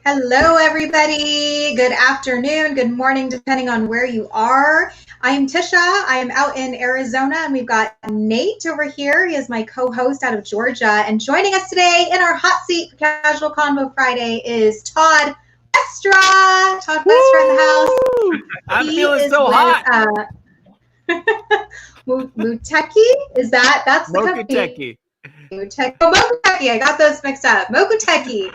Hello, everybody. Good afternoon, good morning, depending on where you are. I'm Tisha. I am out in Arizona, and we've got Nate over here. He is my co-host out of Georgia. And joining us today in our hot seat for Casual Convo Friday is Todd Westra. Todd Westra in the house. I'm feeling so hot. Mokuteki? That's the Mokuteki. Mokuteki. I got those mixed up. Mokuteki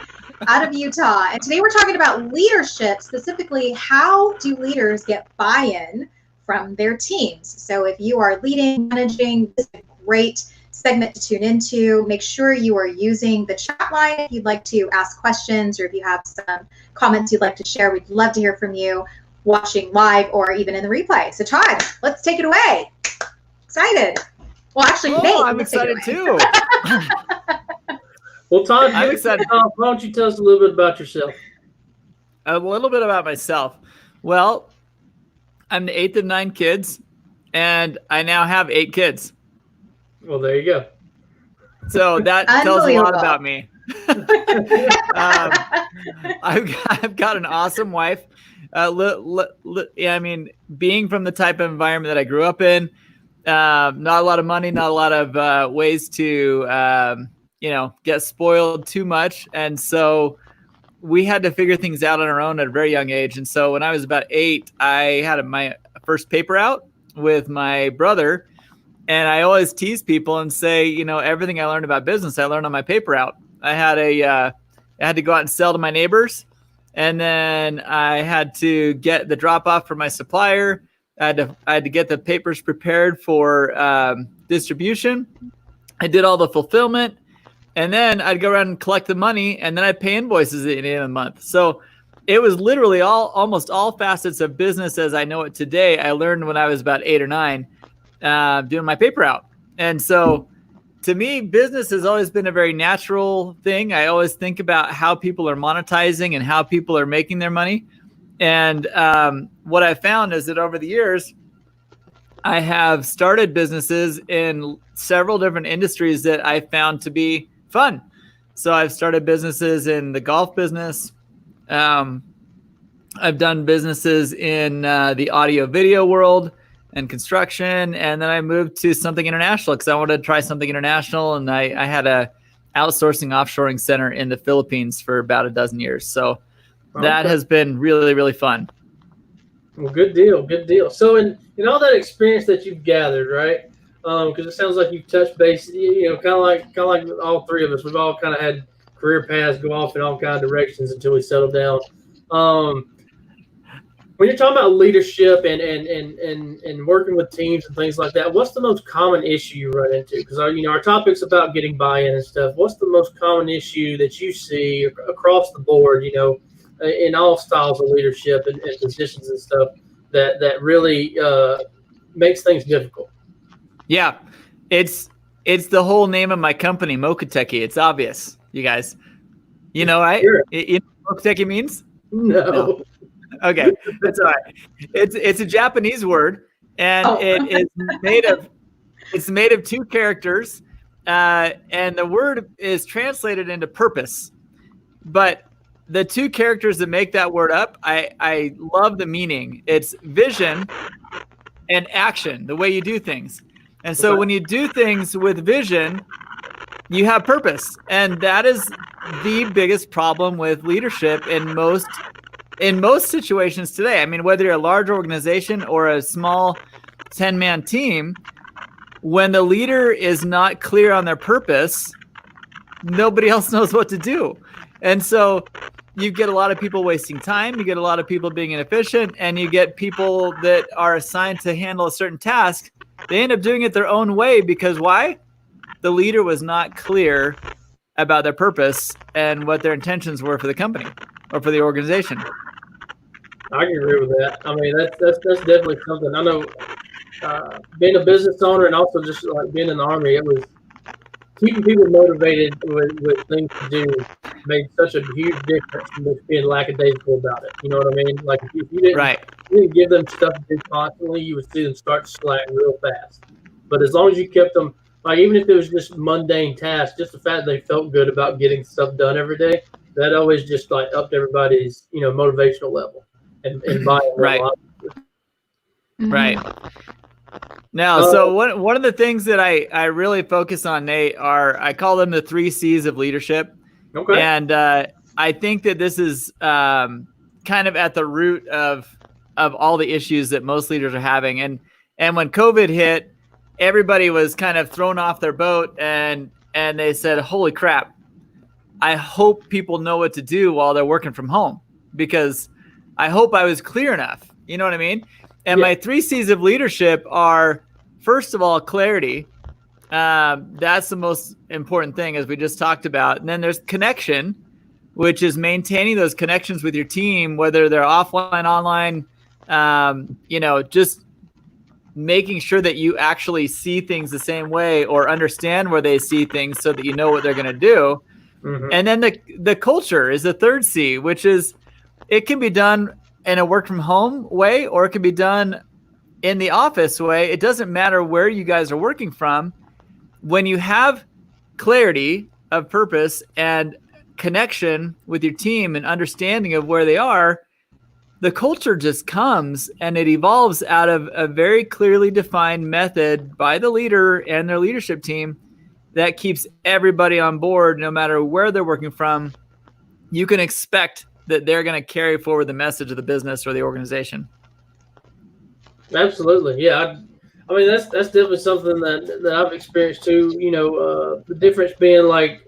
out of Utah. And today we're talking about leadership, specifically how do leaders get buy-in from their teams. So if you are leading, managing, this is a great segment to tune into. Make sure you are using the chat line if you'd like to ask questions or if you have some comments you'd like to share. We'd love to hear from you watching live or even in the replay. So Todd, let's take it away. Excited. Well, actually, Nate, I'm excited too. Well, Todd, I'm excited. Why don't you tell us a little bit about yourself? A little bit about myself. Well, I'm the 8th of 9 kids, and I now have 8 kids. Well, there you go. So that tells a lot about me. I've got an awesome wife. I mean, being from the type of environment that I grew up in, not a lot of money, not a lot of ways to, get spoiled too much. And so we had to figure things out on our own at a very young age. And so when I was about 8, I had my first paper out with my brother. And I always tease people and say, everything I learned about business, I learned on my paper out. I had to go out and sell to my neighbors. And then I had to get the drop off from my supplier. I had to get the papers prepared for distribution. I did all the fulfillment. And then I'd go around and collect the money, and then I'd pay invoices at the end of the month. So it was literally almost all facets of business as I know it today. I learned when I was about 8 or 9 doing my paper out. And so to me, business has always been a very natural thing. I always think about how people are monetizing and how people are making their money. And what I found is that over the years, I have started businesses in several different industries that I found to be fun. So I've started businesses in the golf business. I've done businesses in the audio video world and construction. And then I moved to something international because I wanted to try something international. And I had a outsourcing offshoring center in the Philippines for about a dozen years. So that has been really, really fun. Well, good deal. Good deal. So in all that experience that you've gathered, right? Because it sounds like you've touched base, kind of like all three of us. We've all kind of had career paths go off in all kinds of directions until we settle down. When you're talking about leadership and working with teams and things like that, what's the most common issue you run into? Because our topic's about getting buy-in and stuff. What's the most common issue that you see across the board? In all styles of leadership and positions and stuff that really makes things difficult. Yeah, it's the whole name of my company, Mokuteki. It's obvious, you guys. You know, right? Sure. You know what Mokuteki means? No. Okay, that's all right. It's a Japanese word, and it's made of 2 characters, and the word is translated into purpose. But the 2 characters that make that word up, I love the meaning. It's vision and action, the way you do things. And so when you do things with vision, you have purpose. And that is the biggest problem with leadership in most situations today. I mean, whether you're a large organization or a small 10-man team, when the leader is not clear on their purpose, nobody else knows what to do. And so you get a lot of people wasting time, you get a lot of people being inefficient, and you get people that are assigned to handle a certain task. They end up doing it their own way because why? The leader was not clear about their purpose and what their intentions were for the company or for the organization. I can agree with that. I mean, that's definitely something. I know being a business owner and also just like being in the Army, it was keeping people motivated with things to do made such a huge difference from just being lackadaisical about it. You know what I mean? Like if you didn't give them stuff to do constantly, you would see them start to slack real fast. But as long as you kept them Like, even if it was just mundane tasks, just the fact that they felt good about getting stuff done every day, that always just like upped everybody's, motivational level and buy-in Right. level. Right. Now, so one of the things that I really focus on, Nate, I call them the 3 C's of leadership. Okay. And I think that this is kind of at the root of all the issues that most leaders are having. And when COVID hit, everybody was kind of thrown off their boat, and they said, holy crap, I hope people know what to do while they're working from home, because I hope I was clear enough. You know what I mean? And my 3 C's of leadership are, first of all, clarity. That's the most important thing, as we just talked about. And then there's connection, which is maintaining those connections with your team, whether they're offline, online, just making sure that you actually see things the same way or understand where they see things so that you know what they're going to do. Mm-hmm. And then the culture is the 3rd C, which is it can be done in a work from home way, or it can be done in the office way. It doesn't matter where you guys are working from. When you have clarity of purpose and connection with your team and understanding of where they are, the culture just comes, and it evolves out of a very clearly defined method by the leader and their leadership team that keeps everybody on board, no matter where they're working from. You can expect that they're going to carry forward the message of the business or the organization. Absolutely. Yeah. I mean, that's definitely something that I've experienced too. The difference being, like,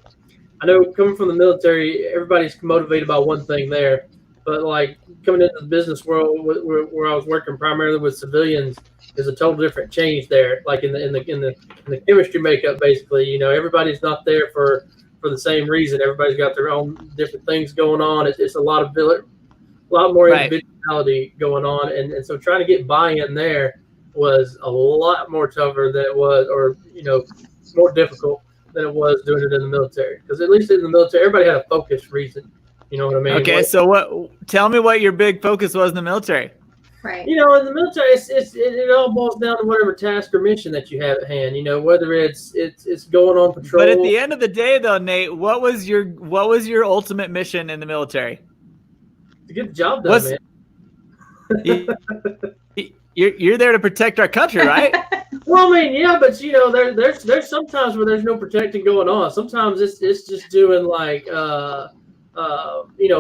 I know coming from the military, everybody's motivated by one thing there, but like coming into the business world where I was working primarily with civilians, is a total different change there. Like in the chemistry makeup, basically, everybody's not there for the same reason. Everybody's got their own different things going on. It's a lot more individuality going on, and so trying to get buy-in there was a lot more tougher than it was, or more difficult than it was doing it in the military. Because at least in the military, everybody had a focused reason. You know what I mean? Okay, so tell me what your big focus was in the military. Right. In the military, it all boils down to whatever task or mission that you have at hand. Whether it's going on patrol. But at the end of the day, though, Nate, what was your ultimate mission in the military? To get the job done, man. You're there to protect our country, right? Well, I mean, yeah, but there's sometimes where there's no protecting going on. Sometimes it's just doing like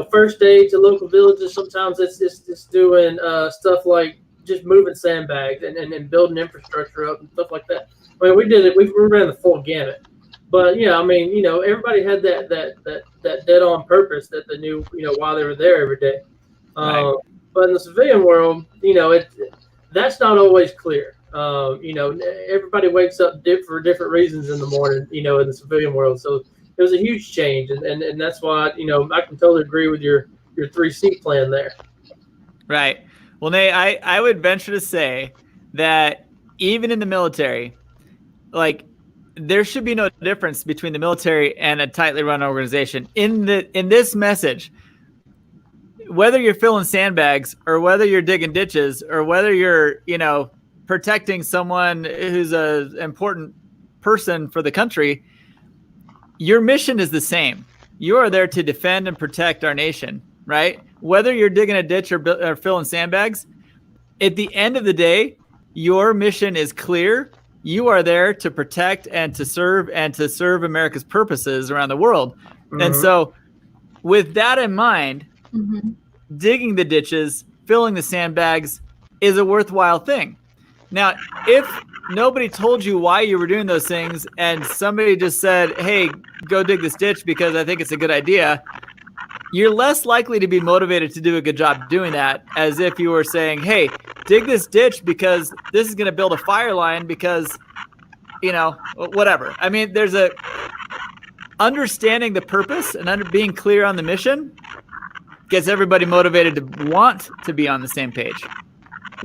first aid to local villages. Sometimes it's doing stuff like just moving sandbags and building infrastructure up and stuff like that. I mean, we did it. We ran the full gamut. But yeah, I mean, everybody had that dead on purpose that they knew, why they were there every day. Right. But in the civilian world, that's not always clear. Everybody wakes up for different reasons in the morning, in the civilian world. So it was a huge change, and that's why, I can totally agree with your 3C plan there. Right. Well, Nate, I would venture to say that even in the military, like, there should be no difference between the military and a tightly run organization. In this message, whether you're filling sandbags or whether you're digging ditches or whether you're, protecting someone who's an important person for the country, your mission is the same. You are there to defend and protect our nation, right? Whether you're digging a ditch or filling sandbags, at the end of the day, your mission is clear. You are there to protect and to serve America's purposes around the world. Mm-hmm. And so with that in mind, mm-hmm. digging the ditches, filling the sandbags is a worthwhile thing. Now, if nobody told you why you were doing those things and somebody just said, hey, go dig this ditch because I think it's a good idea, you're less likely to be motivated to do a good job doing that, as if you were saying, hey, dig this ditch because this is going to build a fire line because, whatever. I mean, there's a understanding the purpose and being clear on the mission gets everybody motivated to want to be on the same page.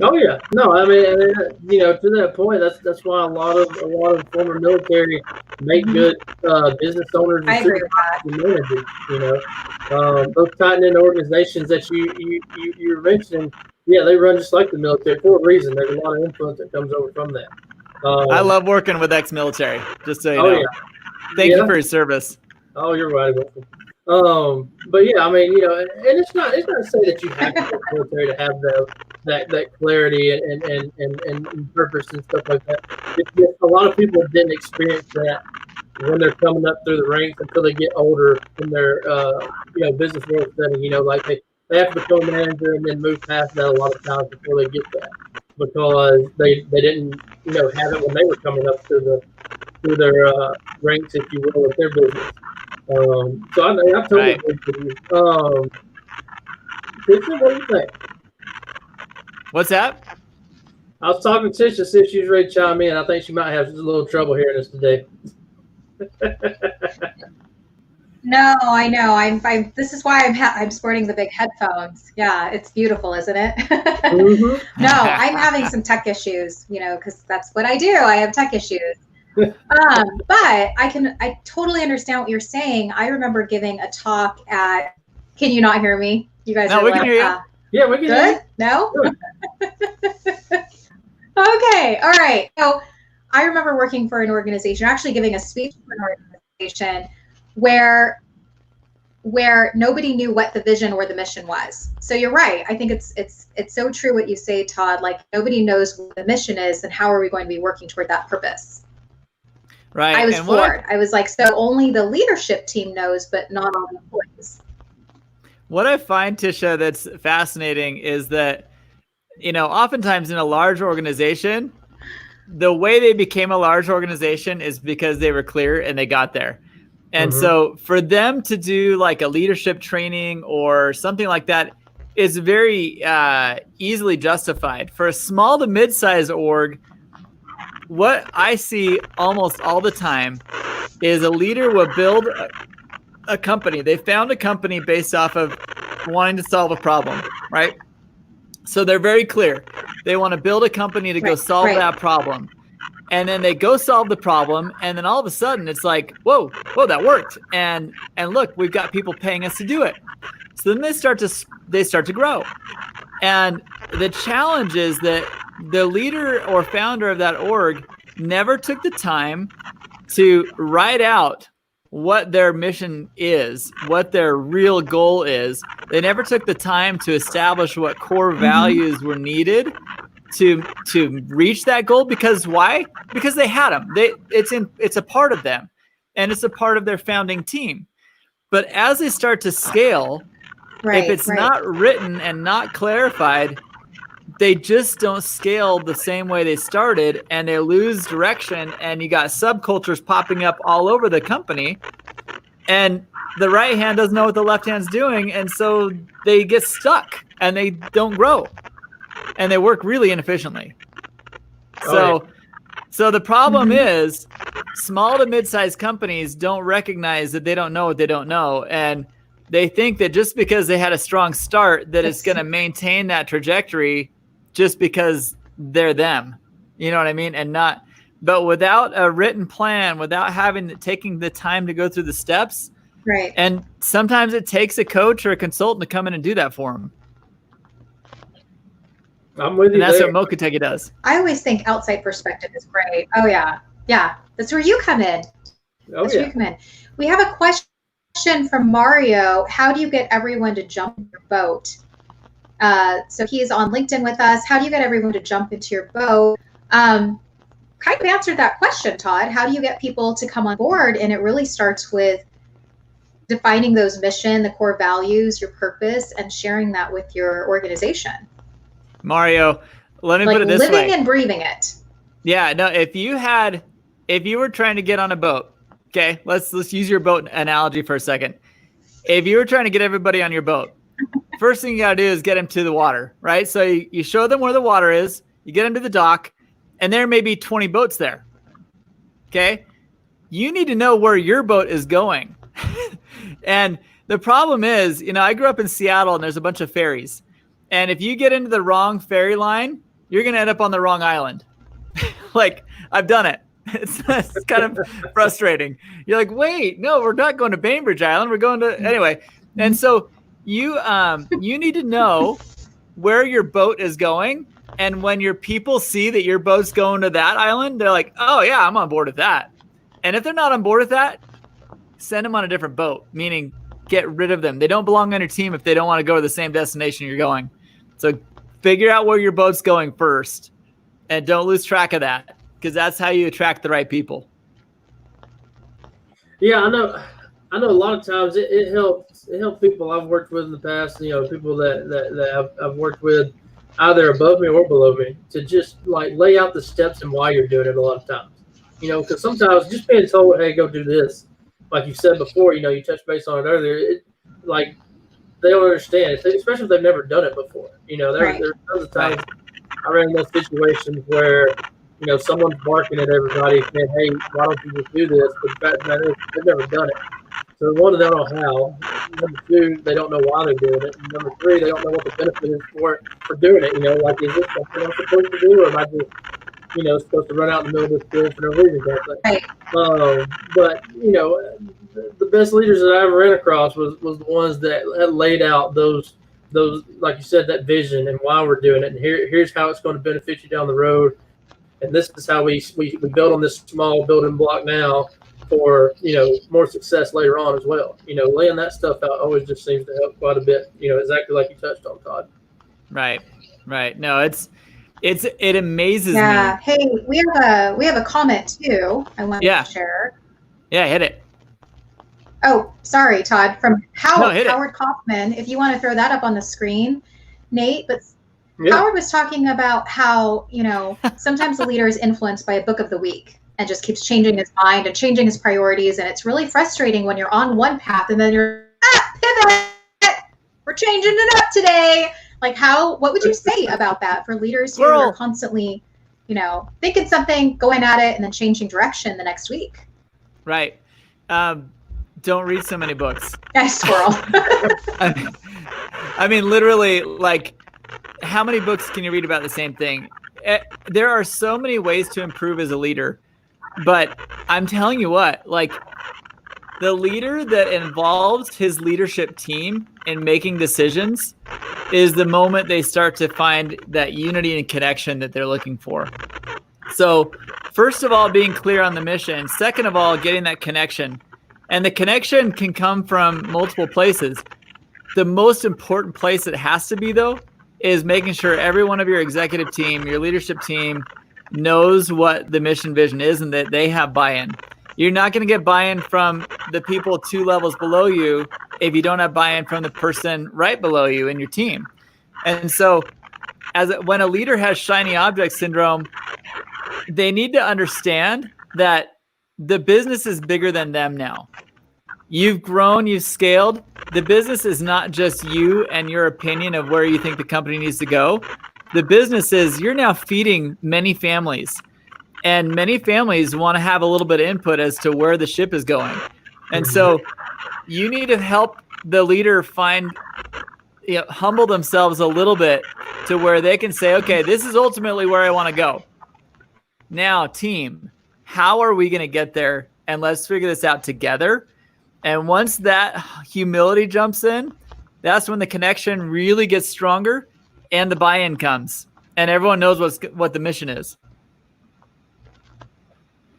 Oh yeah, no, I mean, to that point, that's why a lot of former military make good business owners and managers. Those tight-knit organizations that you're mentioning, yeah, they run just like the military for a reason. There's a lot of influence that comes over from that. I love working with ex-military. Just so you know. Yeah. Thank you for your service. Oh, you're right. But yeah, I mean, and it's not to say that you have to be military to have that clarity and purpose and stuff like that. It's just a lot of people didn't experience that when they're coming up through the ranks until they get older in their business world setting. Like they have to become a manager and then move past that a lot of times before they get that, because they didn't have it when they were coming up through their ranks, if you will, with their business. So I totally agree with you. Tisha, what do you think? What's that? I was talking to Tisha, see if she's ready to chime in. I think she might have a little trouble hearing us today. No, I know. This is why I'm sporting the big headphones. Yeah, it's beautiful, isn't it? Mm-hmm. No, I'm having some tech issues, because that's what I do. I have tech issues. But I totally understand what you're saying. I remember giving a talk at. Can you not hear me? You guys? No, we can hear you. Yeah, we can hear you. No. Okay. All right. So I remember working for an organization, actually giving a speech for an organization where nobody knew what the vision or the mission was. So you're right. I think it's so true what you say, Todd. Like, nobody knows what the mission is, and how are we going to be working toward that purpose? Right. I was floored. I was like, so only the leadership team knows, but not all the employees. What I find, Tisha, that's fascinating is that, oftentimes in a large organization, the way they became a large organization is because they were clear and they got there. And so for them to do like a leadership training or something like that is very easily justified. For a small to mid-size org, what I see almost all the time is a leader will build a company. They found a company based off of wanting to solve a problem, right? So they're very clear. They want to build a company to go solve that problem. And then they go solve the problem, and then all of a sudden it's like, whoa, that worked. And look, we've got people paying us to do it. So then they start to grow. And the challenge is that the leader or founder of that org never took the time to write out what their mission is, what their real goal is. They never took the time to establish what core values were needed to reach that goal. Because why? Because they had them. It's a part of them, and it's a part of their founding team. But as they start to scale, if it's not written and not clarified, they just don't scale the same way they started, and they lose direction, and you got subcultures popping up all over the company, and the right hand doesn't know what the left hand's doing, and so they get stuck and they don't grow, and they work really inefficiently. So the problem is small to mid-sized companies don't recognize that they don't know what they don't know, and they think that just because they had a strong start that it's going to maintain that trajectory just because they're them, you know what I mean? But without a written plan, without taking the time to go through the steps. Right. And sometimes it takes a coach or a consultant to come in and do that for them. I'm with you. And that's what Mokuteki does. I always think outside perspective is great. Oh yeah. Yeah. That's where you come in. Where you come in. We have a question from Mario. How do you get everyone to jump in your boat? So he's on LinkedIn with us. How do you get everyone to jump into your boat? Kind of answered that question, Todd. How do you get people to come on board? And it really starts with defining those mission, the core values, your purpose, and sharing that with your organization. Mario, let me put it this way. Living and breathing it. Yeah, no, if you were trying to get on a boat, okay, let's use your boat analogy for a second. If you were trying to get everybody on your boat, first thing you got to do is get them to the water, right? So you show them where the water is, you get them to the dock, and there may be 20 boats there, okay? You need to know where your boat is going. And the problem is, I grew up in Seattle, and there's a bunch of ferries. And if you get into the wrong ferry line, you're going to end up on the wrong island. Like, I've done it. It's kind of frustrating. You're like, wait, no, we're not going to Bainbridge Island. We're going to, anyway. And so you need to know where your boat is going. And when your people see that your boat's going to that island, they're like, oh yeah, I'm on board with that. And if they're not on board with that, send them on a different boat, meaning get rid of them. They don't belong on your team if they don't want to go to the same destination you're going. So figure out where your boat's going first, and don't lose track of that, because that's how you attract the right people. Yeah, I know a lot of times it helps people I've worked with in the past, people that I've worked with either above me or below me, to just like lay out the steps and why you're doing it a lot of times. Because sometimes just being told, hey, go do this, like you said before, you touched base on it earlier, like they don't understand, especially if they've never done it before. There's tons of times I ran in those situations where someone's barking at everybody saying, hey, why don't you just do this? But the fact that they've never done it. So one, they don't know how. Number two, they don't know why they're doing it. And number three, they don't know what the benefit is for doing it. Like, is this something I'm supposed to do, or am I just, supposed to run out in the middle of the field for no reason? But the best leaders that I ever ran across was the ones that had laid out those, like you said, that vision and why we're doing it. And here's how it's going to benefit you down the road. And this is how we build on this small building block now for, more success later on as well. Laying that stuff out always just seems to help quite a bit, exactly like you touched on, Todd. Right. No, it amazes me. Hey, we have a comment too I want to share. Yeah, hit it. Oh, sorry, Todd, from Howard it. Kaufman. If you want to throw that up on the screen, Nate, but Howard was talking about how, sometimes the leader is influenced by a book of the week and just keeps changing his mind and changing his priorities. And it's really frustrating when you're on one path and then you're, pivot, we're changing it up today. Like what would you say about that for leaders who are constantly, thinking something, going at it, and then changing direction the next week? Right. Don't read so many books. Squirrel. I mean, literally, like, how many books can you read about the same thing? There are so many ways to improve as a leader, but I'm telling you what, like, the leader that involves his leadership team in making decisions is the moment they start to find that unity and connection that they're looking for. So first of all, being clear on the mission. Second of all, getting that connection. And the connection can come from multiple places. The most important place it has to be, though, is making sure every one of your executive team, your leadership team, knows what the mission vision is and that they have buy-in. You're not going to get buy-in from the people 2 levels below you if you don't have buy-in from the person right below you in your team. And so when a leader has shiny object syndrome, they need to understand that the business is bigger than them now. You've grown, you've scaled. The business is not just you and your opinion of where you think the company needs to go. The business is you're now feeding many families, and many families want to have a little bit of input as to where the ship is going. And so you need to help the leader humble themselves a little bit to where they can say, okay, this is ultimately where I want to go. Now, team, how are we going to get there? And let's figure this out together. And once that humility jumps in, that's when the connection really gets stronger and the buy-in comes. And everyone knows what the mission is.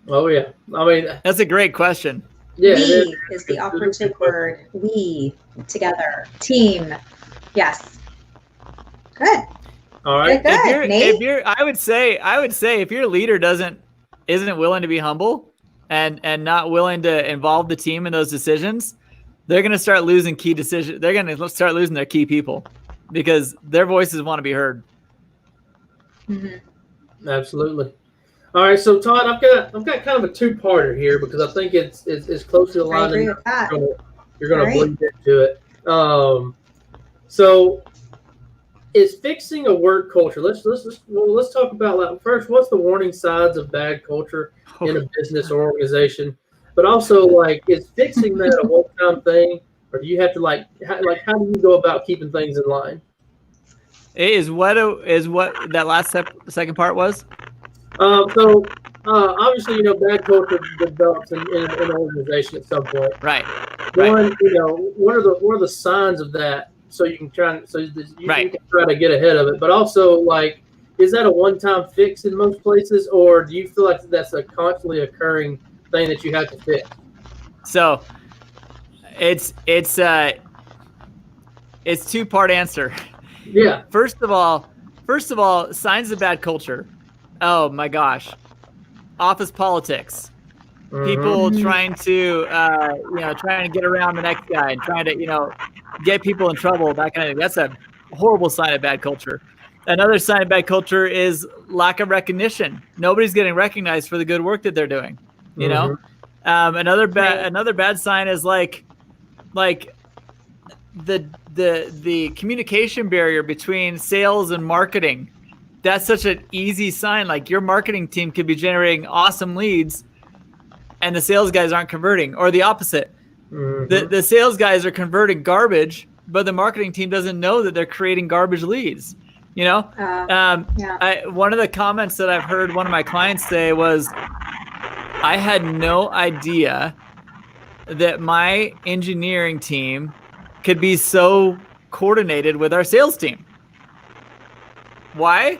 Oh, yeah. I mean, that's a great question. Yeah, we is the operative word. We, together, team. Yes. Good. All right. Good. I would say if your leader isn't willing to be humble and not willing to involve the team in those decisions, they're going to start losing key decisions. They're going to start losing their key people because their voices want to be heard. Mm-hmm. Absolutely. All right, so Todd, I've got kind of a 2-parter here because I think it's closely aligned. I agree with that. You're going to bleed into it. So, is fixing a work culture? Let's talk about that first. What's the warning signs of bad culture in a business or organization? But also, like, is fixing that a one-time thing, or do you have to how do you go about keeping things in line? Is what that second part was? So obviously, bad culture develops in an organization at some point. Right. One, what are the signs of that? So you can try to get ahead of it. But also, like, is that a one-time fix in most places, or do you feel like that's a constantly occurring thing that you have to fix? So It's two-part answer. Yeah. First of all, signs of bad culture. Oh my gosh, office politics. People trying to get around the next guy and trying to get people in trouble. That kind of thing. That's a horrible sign of bad culture. Another sign of bad culture is lack of recognition. Nobody's getting recognized for the good work that they're doing. Another bad sign is like the communication barrier between sales and marketing. That's such an easy sign. Like your marketing team could be generating awesome leads and the sales guys aren't converting, or the opposite. The sales guys are converting garbage, but the marketing team doesn't know that they're creating garbage leads. One of the comments that I've heard one of my clients say was, I had no idea that my engineering team could be so coordinated with our sales team. Why?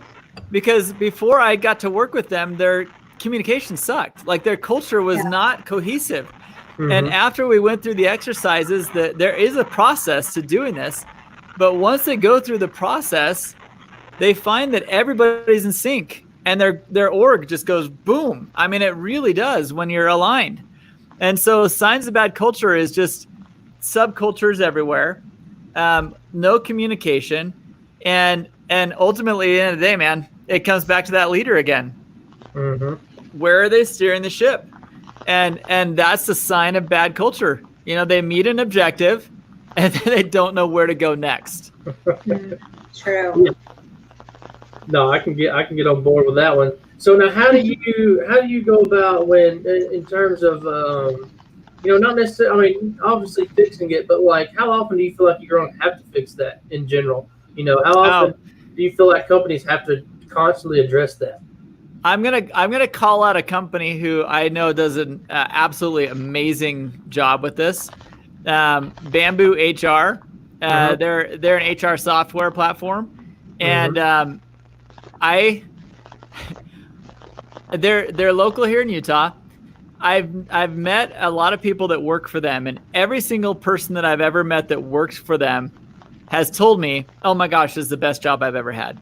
Because before I got to work with them, their communication sucked. Like their culture was not cohesive. And after we went through the exercises, there is a process to doing this. But once they go through the process, they find that everybody's in sync and their org just goes boom. I mean, it really does when you're aligned. And so signs of bad culture is just subcultures everywhere, no communication, and ultimately, at the end of the day, man, it comes back to that leader again. Where are they steering the ship? And that's a sign of bad culture. They meet an objective, and then they don't know where to go next. True. Yeah. No, I can get on board with that one. So now, how do you go about when, in terms of not necessarily, I mean, obviously fixing it, but like, how often do you feel like you're going to have to fix that in general? How often do you feel like companies have to constantly address that? I'm gonna call out a company who I know does an absolutely amazing job with this. Bamboo HR. They're an HR software platform, and they're local here in Utah. I've met a lot of people that work for them, and every single person that I've ever met that works for them has told me, "Oh my gosh, this is the best job I've ever had."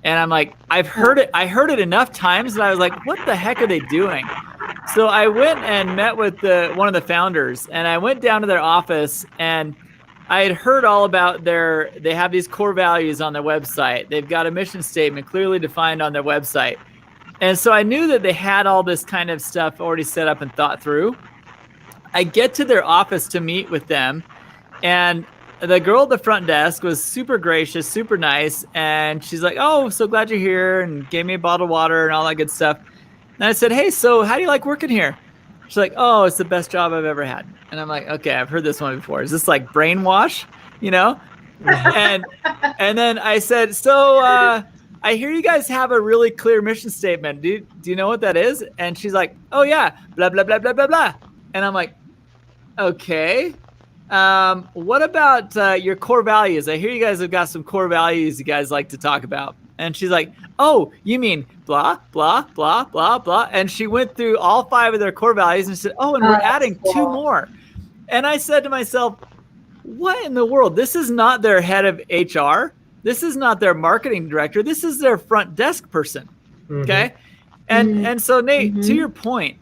And I'm like, I've heard it. I heard it enough times that I was like, what the heck are they doing? So I went and met with one of the founders, and I went down to their office, and I had heard all about they have these core values on their website. They've got a mission statement clearly defined on their website. And so I knew that they had all this kind of stuff already set up and thought through. I get to their office to meet with them, and the girl at the front desk was super gracious, super nice. And she's like, "Oh, so glad you're here," and gave me a bottle of water and all that good stuff. And I said, "Hey, so how do you like working here?" She's like, "Oh, it's the best job I've ever had." And I'm like, "Okay, I've heard this one before. Is this like brainwash, And then I said, "So I hear you guys have a really clear mission statement. Do you know what that is?" And she's like, "Oh yeah, blah, blah, blah, blah, blah, blah." And I'm like, "Okay. What about your core values? I hear you guys have got some core values you guys like to talk about." And she's like, "Oh, you mean blah, blah, blah, blah, blah." And she went through all 5 of their core values and said, "Oh, and we're adding 2 more." And I said to myself, what in the world? This is not their head of HR. This is not their marketing director. This is their front desk person. Okay. And so Nate, to your point,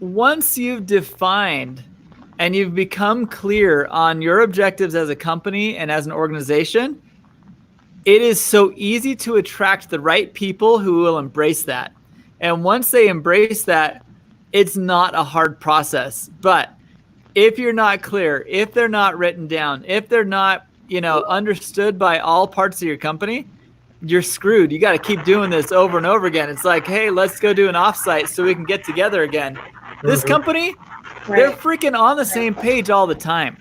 once you've defined and you've become clear on your objectives as a company and as an organization, it is so easy to attract the right people who will embrace that. And once they embrace that, it's not a hard process. But if you're not clear, if they're not written down, if they're not, understood by all parts of your company, you're screwed. You got to keep doing this over and over again. It's like, hey, let's go do an offsite so we can get together again. This company, they're freaking on the same page all the time.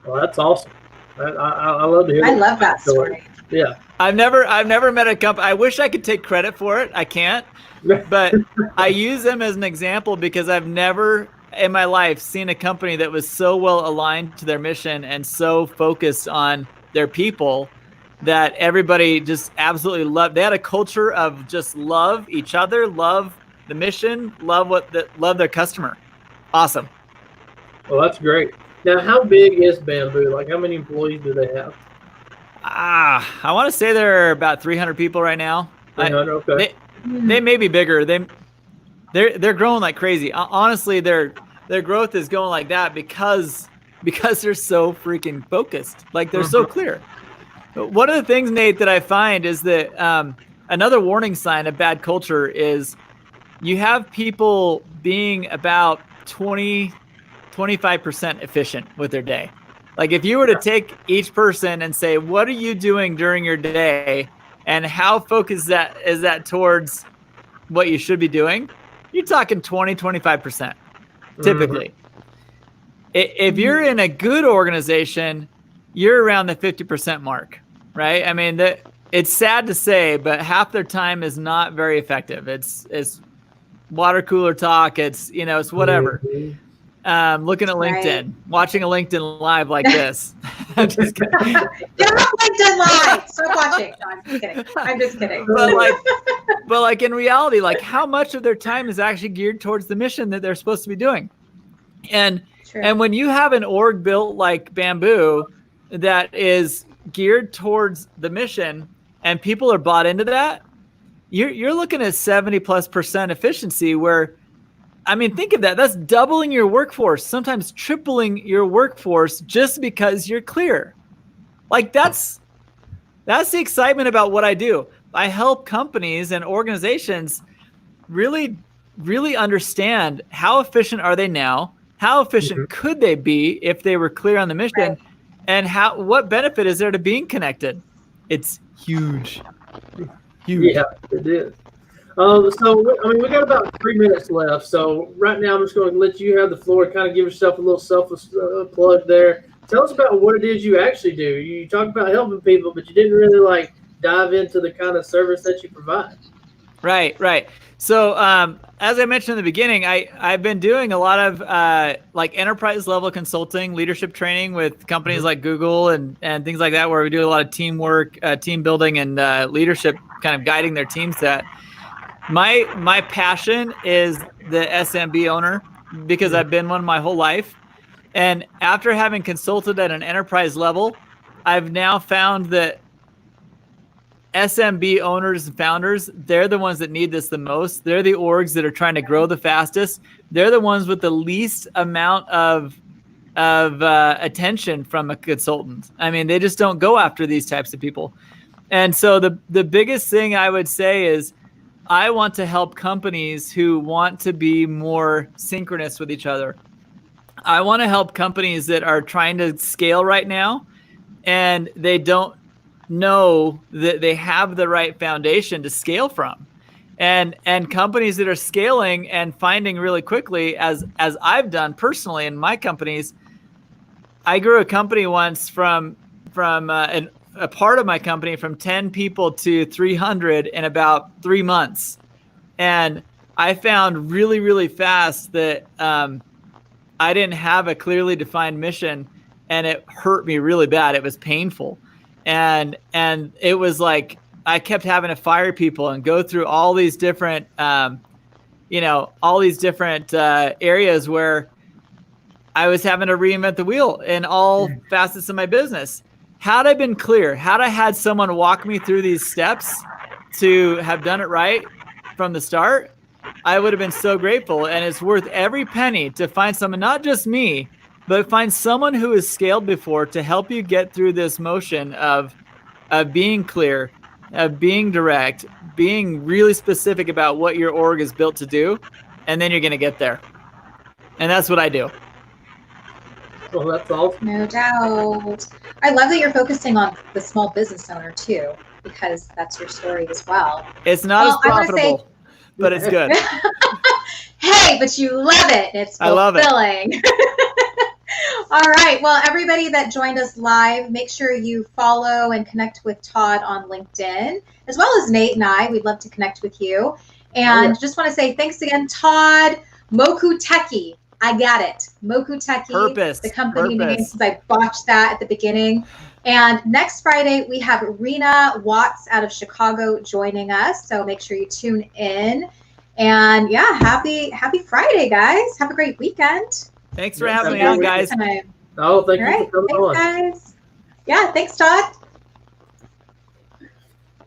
Well, that's awesome. I love to hear. I love that story. Yeah. I've never met a company. I wish I could take credit for it. I can't. But I use them as an example because I've never in my life seen a company that was so well aligned to their mission and so focused on their people that everybody just absolutely loved. They had a culture of just love each other, love the mission, love their customer. Awesome. Well, that's great. Now, how big is Bamboo? Like, how many employees do they have? I want to say there are about 300 people right now. 300, okay. They may be bigger. They're growing like crazy. Honestly, their growth is going like that because they're so freaking focused. Like they're so clear. One of the things, Nate, that I find is that another warning sign of bad culture is you have people being about 25% efficient with their day. Like if you were to take each person and say, what are you doing during your day and how focused is that towards what you should be doing? You're talking 25% typically. If you're in a good organization, you're around the 50% mark, right? I mean, it's sad to say, but half their time is not very effective. It's water cooler talk. It's whatever. Looking at LinkedIn, watching a LinkedIn live like this. I'm just kidding. Get off LinkedIn live. Stop watching. No, I'm just kidding. I'm just kidding. But like in reality, like how much of their time is actually geared towards the mission that they're supposed to be doing? And when you have an org built like Bamboo that is geared towards the mission and people are bought into that, you're looking at 70+% efficiency where, I mean, think of that. That's doubling your workforce, sometimes tripling your workforce just because you're clear. Like that's the excitement about what I do. I help companies and organizations really, really understand how efficient are they now, how efficient could they be if they were clear on the mission, and what benefit is there to being connected? It's huge. Huge. Yeah, it is. So, I mean, we got about 3 minutes left. So right now I'm just going to let you have the floor, kind of give yourself a little selfless plug there. Tell us about what it is you actually do. You talk about helping people, but you didn't really like dive into the kind of service that you provide. Right. So as I mentioned in the beginning, I've been doing a lot of like enterprise level consulting, leadership training with companies like Google and things like that, where we do a lot of teamwork, team building, and leadership, kind of guiding their team set. My passion is the SMB owner because I've been one my whole life. And after having consulted at an enterprise level, I've now found that SMB owners and founders, they're the ones that need this the most. They're the orgs that are trying to grow the fastest. They're the ones with the least amount of attention from a consultant. I mean, they just don't go after these types of people. And so the biggest thing I would say is I want to help companies who want to be more synchronous with each other. I want to help companies that are trying to scale right now and they don't know that they have the right foundation to scale from. And companies that are scaling and finding really quickly, as I've done personally in my companies, I grew a company once from a part of my company from 10 people to 300 in about 3 months. And I found really, really fast that I didn't have a clearly defined mission, and it hurt me really bad. It was painful. And it was like I kept having to fire people and go through all these different, areas where I was having to reinvent the wheel in all facets of my business. Had I been clear, had I had someone walk me through these steps to have done it right from the start, I would have been so grateful. And it's worth every penny to find someone, not just me, but find someone who has scaled before to help you get through this motion of being clear, of being direct, being really specific about what your org is built to do, and then you're going to get there. And that's what I do. Well, that's awesome. No doubt. I love that you're focusing on the small business owner too, because that's your story as well. It's not as profitable, but it's good. Hey, but you love it. It's fulfilling. I love it. All right. Well, everybody that joined us live, make sure you follow and connect with Todd on LinkedIn, as well as Nate and I. We'd love to connect with you. And just want to say thanks again, Todd. Mokuteki. I got it. Mokuteki, the company name, since I botched that at the beginning. And next Friday, we have Rena Watts out of Chicago joining us. So make sure you tune in. And yeah, happy Friday, guys. Have a great weekend. Thanks for Yeah, having me have a on, good guys. Time. Oh, thank All you right. for coming on. Thanks, guys. Yeah, thanks, Todd.